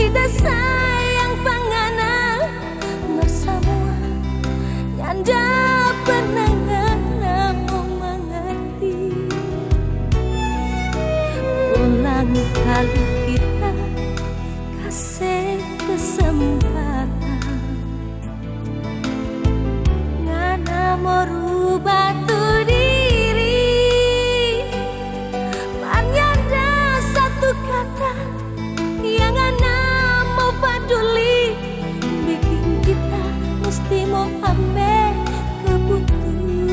tidak sayang panganan bersama nyanda penangan mau mengerti. Ulang kali kita kasih kesempatan ngana mau rubah tuh diri, menyanda satu kata yang ngana mau peduli, bikin kita mesti mau ambil keputusan.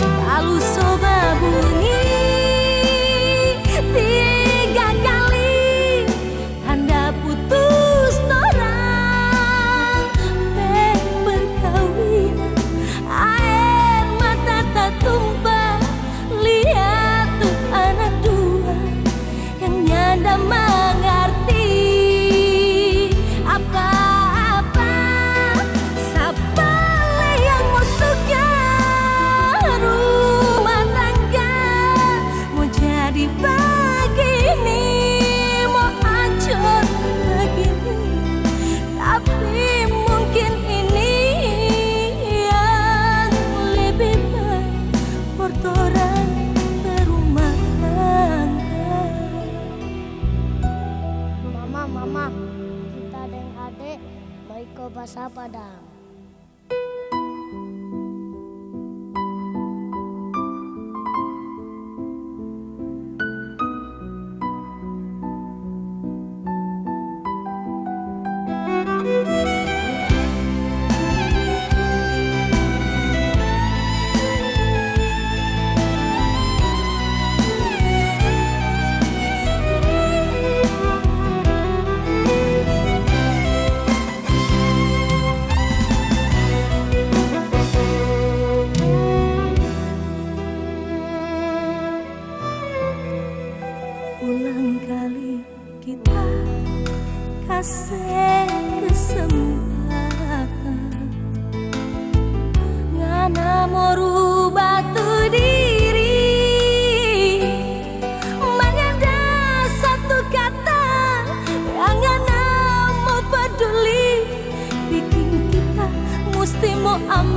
Lalu coba bunyi 3 kali tanda putus orang berkawinan, air mata tak tumpah, lihat tuh anak dua yang nyanda mengerti apa-apa. Siapa yang musuhnya rumah tangga mau jadi begini, mau hancur begini, tapi mungkin ini yang lebih baik bertoran berumah tangga. Mama, kita dan adik mau ikut bahasa Padang. Ulang kali kita kasih kesempatan ngana mau rubah tuh diri, menyanda satu kata yang ngana mau peduli, bikin kita mesti mau ambil